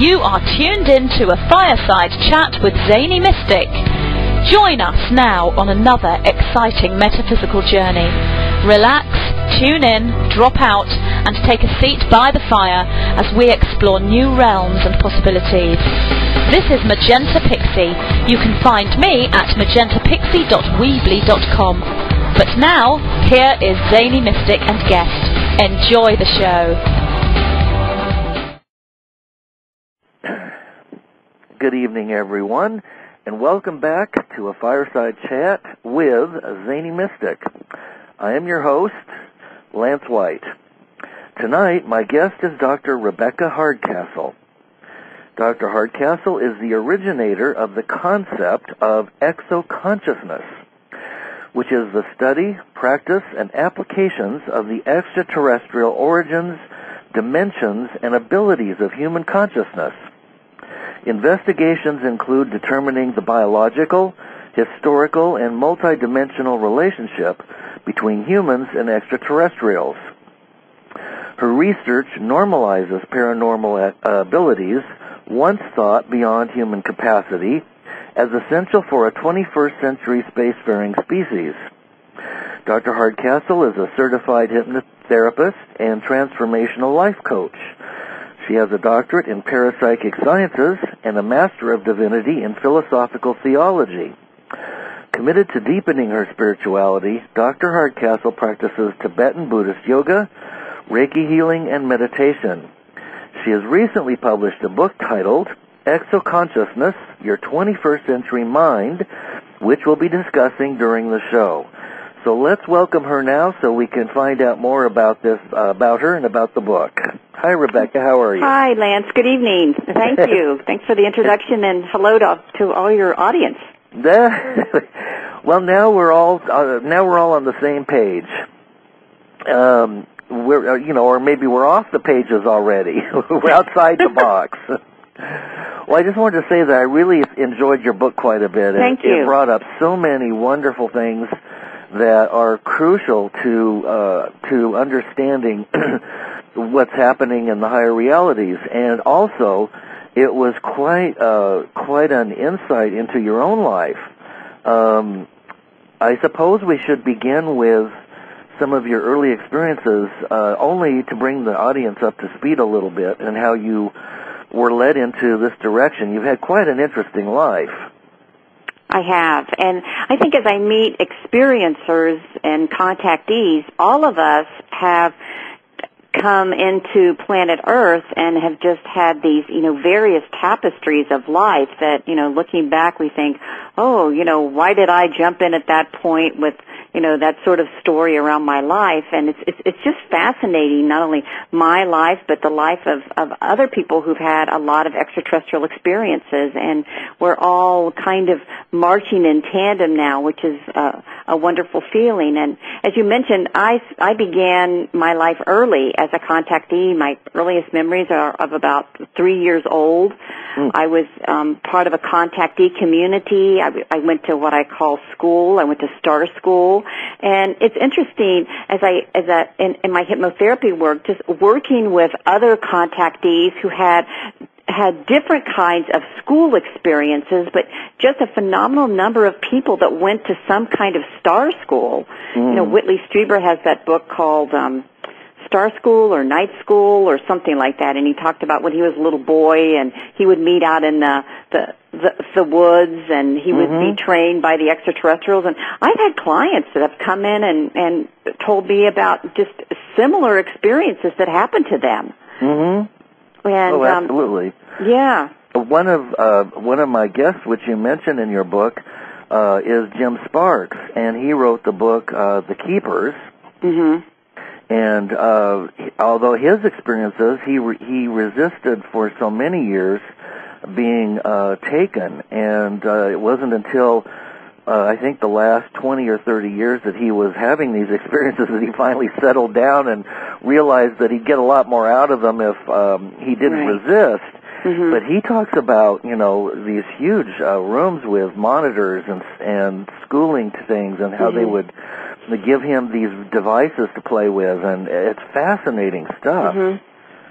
You are tuned in to a Fireside chat with Zany Mystic. Join us now on another exciting metaphysical journey. Relax, tune in, drop out, and take a seat by the fire as we explore new realms and possibilities. This is Magenta Pixie. You can find me at magentapixie.weebly.com. But now, here is Zany Mystic and guest. Enjoy the show. Good evening, everyone, and welcome back to a Fireside Chat with Zany Mystic. I am your host, Lance White. Tonight, my guest is Dr. Rebecca Hardcastle. Dr. Hardcastle is the originator of the concept of exoconsciousness, which is the study, practice, and applications of the extraterrestrial origins, dimensions, and abilities of human consciousness. Investigations include determining the biological, historical, and multidimensional relationship between humans and extraterrestrials. Her research normalizes paranormal abilities once thought beyond human capacity as essential for a 21st century spacefaring species. Dr. Hardcastle is a certified hypnotherapist and transformational life coach. She has a doctorate in parapsychic sciences and a Master of Divinity in philosophical theology. Committed to deepening her spirituality, Dr. Hardcastle practices Tibetan Buddhist yoga, Reiki healing, and meditation. She has recently published a book titled Exoconsciousness, Your 21st Century Mind, which we'll be discussing during the show. So let's welcome her now so we can find out more about this, about her and about the book. Hi, Rebecca. How are you? Hi, Lance. Good evening. Thank you. Thanks for the introduction, and hello to all your audience. Well, now we're all on the same page. Or maybe we're off the pages already. We're outside the box. Well, I just wanted to say that I really enjoyed your book quite a bit. Thank you. It brought up so many wonderful things that are crucial to understanding what's happening in the higher realities, and also it was quite an insight into your own life. I suppose we should begin with some of your early experiences, only to bring the audience up to speed a little bit, and how you were led into this direction. You've had quite an interesting life. I have, and I think as I meet experiencers and contactees, all of us have come into planet Earth and have just had these, various tapestries of life that, looking back we think, oh, why did I jump in at that point with, that sort of story around my life? And it's just fascinating, not only my life, but the life of other people who've had a lot of extraterrestrial experiences. And we're all kind of marching in tandem now, which is a wonderful feeling. And as you mentioned, I began my life early as a contactee. My earliest memories are of about 3 years old. I was part of a contactee community. I went to what I call school. I went to Star School. And it's interesting in my hypnotherapy work, just working with other contactees who had different kinds of school experiences, but just a phenomenal number of people that went to some kind of Star School. Whitley Strieber has that book called Star School or Night School or something like that, and he talked about when he was a little boy and he would meet out in the woods, and he would be trained by the extraterrestrials. And I've had clients that have come in and told me about just similar experiences that happened to them. And, absolutely. Yeah. One of my guests, which you mentioned in your book, is Jim Sparks, and he wrote the book The Keepers. And although his experiences, he resisted for so many years being taken, and it wasn't until I think the last 20 or 30 years that he was having these experiences that he finally settled down and realized that he'd get a lot more out of them if he didn't resist. But he talks about, these huge rooms with monitors and schooling things, and how they would give him these devices to play with, and it's fascinating stuff.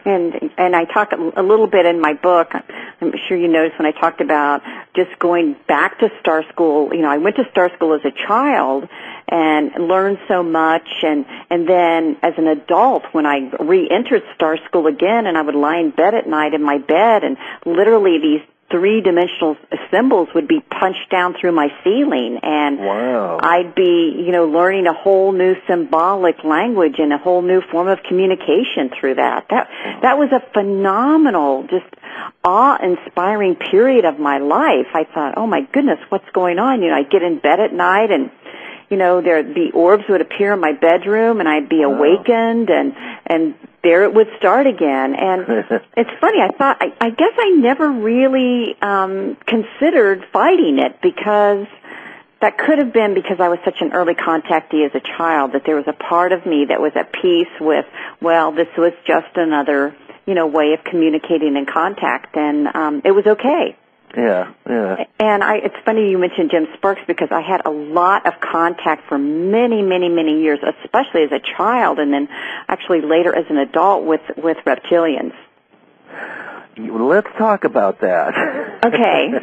And I talk a little bit in my book. I'm sure you noticed when I talked about just going back to star school. I went to star school as a child and learned so much, and then as an adult, when I re-entered star school again, and I would lie in bed at night in my bed, and literally these three-dimensional symbols would be punched down through my ceiling, and wow. I'd be, learning a whole new symbolic language and a whole new form of communication through that. That was a phenomenal, just awe-inspiring period of my life. I thought, oh my goodness, what's going on? I'd get in bed at night, and the orbs would appear in my bedroom, and I'd be awakened, and there it would start again. And it's funny, I guess I never really considered fighting it, because that could have been because I was such an early contactee as a child, that there was a part of me that was at peace with, well, this was just another, way of communicating in contact, and it was okay. Yeah, yeah. And it's funny you mentioned Jim Sparks, because I had a lot of contact for many, many, many years, especially as a child, and then actually later as an adult with reptilians. Let's talk about that. Okay.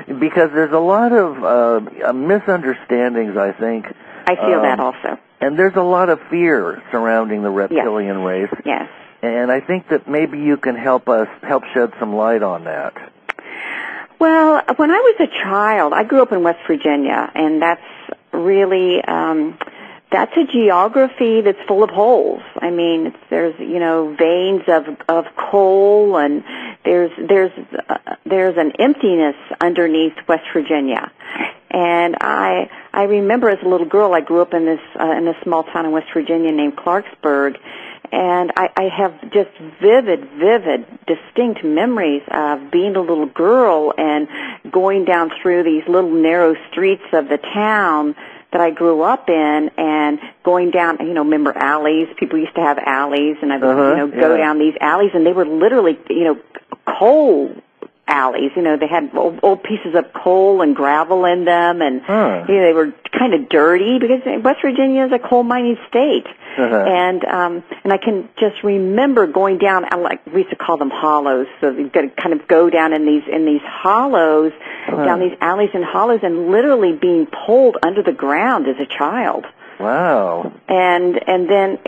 Because there's a lot of misunderstandings, I think. I feel that also. And there's a lot of fear surrounding the reptilian race. Yes. And I think that maybe you can help shed some light on that. Well, when I was a child, I grew up in West Virginia, and that's really, that's a geography that's full of holes. I mean, there's, veins of coal, and there's an emptiness underneath West Virginia. And I remember as a little girl, I grew up in this small town in West Virginia named Clarksburg. And I have just vivid, distinct memories of being a little girl and going down through these little narrow streets of the town that I grew up in, and going down, remember alleys? People used to have alleys, and I would, go down these alleys, and they were literally, coal alleys. They had old pieces of coal and gravel in them, and they were kind of dirty, because West Virginia is a coal mining state. And I can just remember going down, we used to call them hollows. So you've got to kind of go down in these hollows, down these alleys and hollows, and literally being pulled under the ground as a child. Wow. And then,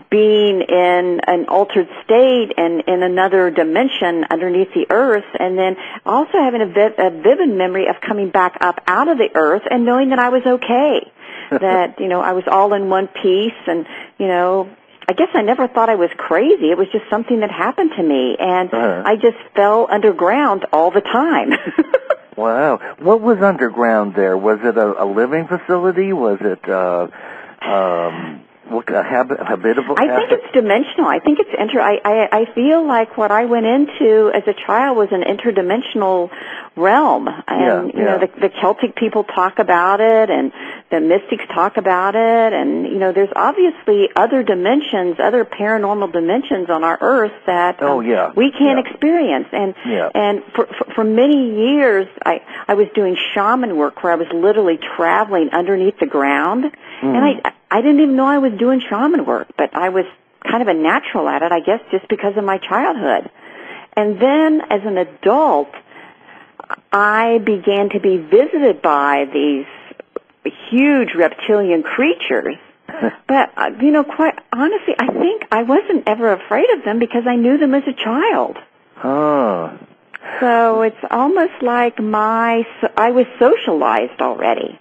being in an altered state and in another dimension underneath the earth, and then also having a vivid memory of coming back up out of the earth and knowing that I was okay, that, I was all in one piece, and, I guess I never thought I was crazy. It was just something that happened to me, and I just fell underground all the time. Wow. What was underground there? Was it a living facility? Was it habitable? I think it's dimensional. I think it's I feel like what I went into as a child was an interdimensional realm, and the Celtic people talk about it, and the mystics talk about it, and there's obviously other dimensions, other paranormal dimensions on our Earth that we can't experience. And for many years, I was doing shaman work where I was literally traveling underneath the ground, and I didn't even know I was doing shaman work, but I was kind of a natural at it, I guess, just because of my childhood. And then as an adult, I began to be visited by these huge reptilian creatures. But, quite honestly, I think I wasn't ever afraid of them because I knew them as a child. So it's almost like I was socialized already.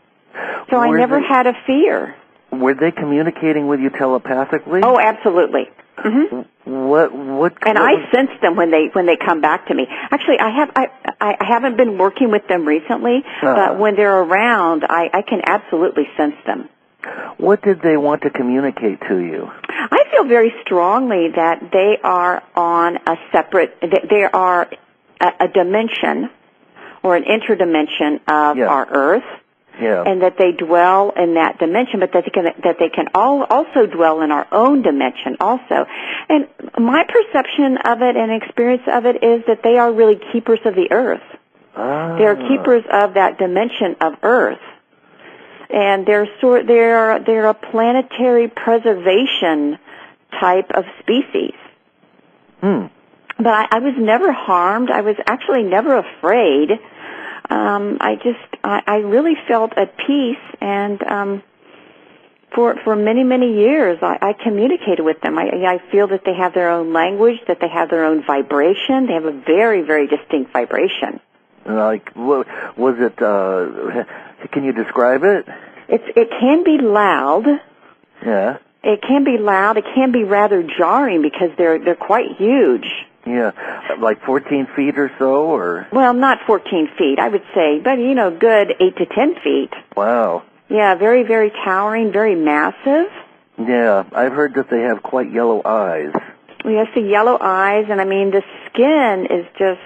So I never had a fear. Were they communicating with you telepathically? Oh, absolutely. Mm-hmm. I sense them when they come back to me. Actually, I haven't been working with them recently, but when they're around, I can absolutely sense them. What did they want to communicate to you? I feel very strongly that they are on a separate. They are a dimension or an interdimension of our Earth. Yeah. And that they dwell in that dimension, but that they can also dwell in our own dimension also. And my perception of it and experience of it is that they are really keepers of the earth. They are keepers of that dimension of earth, and they're a planetary preservation type of species. But I was never harmed. I was actually never afraid. I really felt at peace, and for many, many years I communicated with them. I feel that they have their own language, that they have their own vibration. They have a very, very distinct vibration. Like, was it, can you describe it? It can be loud. Yeah. It can be loud. It can be rather jarring because they're quite huge. Yeah, like 14 feet or so, or? Well, not 14 feet, I would say, but, good 8 to 10 feet. Wow. Yeah, very, very towering, very massive. Yeah, I've heard that they have quite yellow eyes. Yes, the yellow eyes, and the skin is just,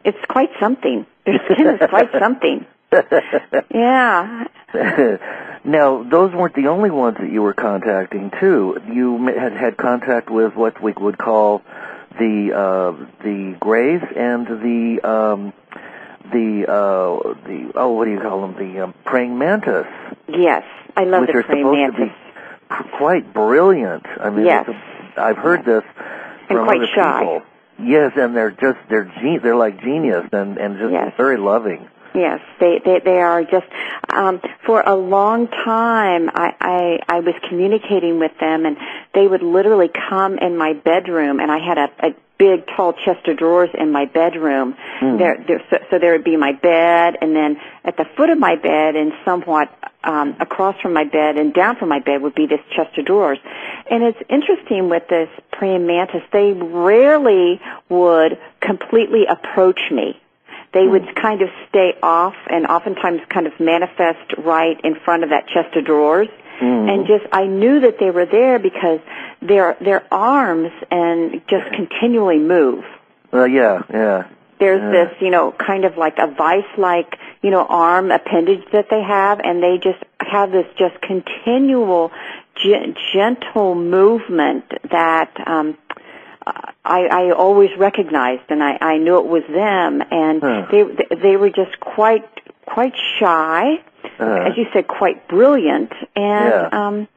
it's quite something. Their skin is quite something. Yeah. Now, those weren't the only ones that you were contacting, too. You had contact with what we would call the Greys and the what do you call them? The Praying Mantis. Yes, I love the Praying Mantis. Which are supposed to be quite brilliant. Yes. I've heard this from and quite other shy. people. Yes, and they're like genius and just very loving. Yes, they are just, for a long time I was communicating with them, and they would literally come in my bedroom, and I had a big tall chest of drawers in my bedroom. So there would be my bed, and then at the foot of my bed and somewhat across from my bed and down from my bed would be this chest of drawers. And it's interesting with this Praying Mantis, they rarely would completely approach me. They would kind of stay off and oftentimes kind of manifest right in front of that chest of drawers. And I knew that they were there because their arms and just continually move. Yeah. There's this, kind of like a vice-like, arm appendage that they have, and they just have this just continual, gentle movement that I always recognized, and I knew it was them, and they were just quite shy, as you said, quite brilliant, and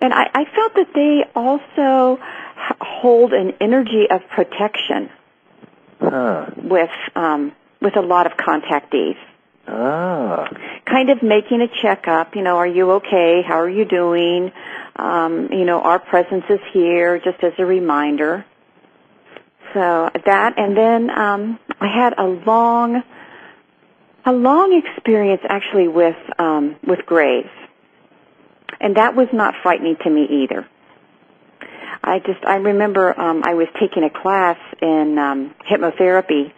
I felt that they also hold an energy of protection with a lot of contactees. Kind of making a checkup, are you okay? How are you doing? Our presence is here, just as a reminder. So that, and then I had a long experience actually with Grays, and that was not frightening to me either. I remember I was taking a class in hypnotherapy,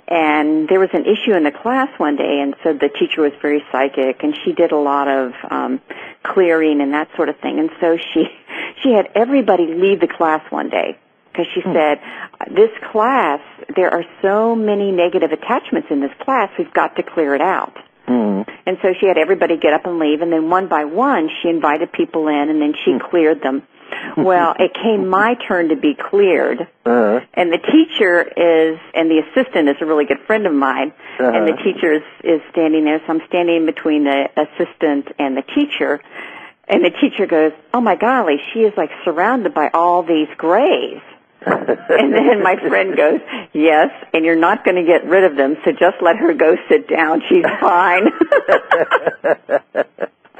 and there was an issue in the class one day, and so the teacher was very psychic, and she did a lot of clearing and that sort of thing, and so she had everybody leave the class one day. Because she said, this class, there are so many negative attachments in this class, we've got to clear it out. And so she had everybody get up and leave, and then one by one, she invited people in, and then she cleared them. Well, it came my turn to be cleared, and the teacher and the assistant is a really good friend of mine, and the teacher is standing there, so I'm standing in between the assistant and the teacher, and the teacher goes, oh my golly, she is like surrounded by all these Grays. And then my friend goes, yes, and you're not going to get rid of them, so just let her go sit down. She's fine.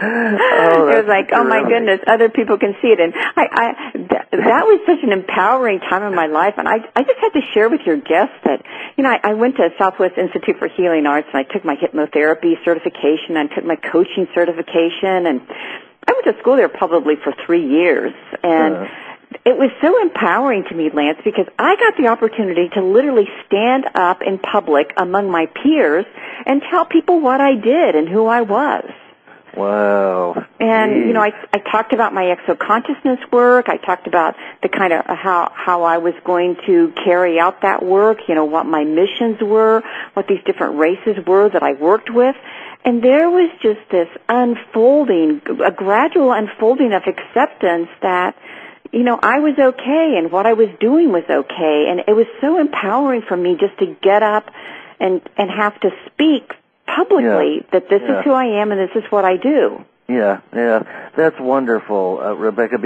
It was like, oh my goodness, other people can see it. And that was such an empowering time in my life. And I just had to share with your guests that, I went to Southwest Institute for Healing Arts, and I took my hypnotherapy certification, and I took my coaching certification, and I went to school there probably for 3 years. And it was so empowering to me, Lance, because I got the opportunity to literally stand up in public among my peers and tell people what I did and who I was. Wow. And, I talked about my exoconsciousness work. I talked about the kind of how I was going to carry out that work, what my missions were, what these different races were that I worked with. And there was just this unfolding, a gradual unfolding of acceptance that, I was okay and what I was doing was okay. And it was so empowering for me just to get up and have to speak publicly that this is who I am and this is what I do. Yeah, that's wonderful, Rebecca.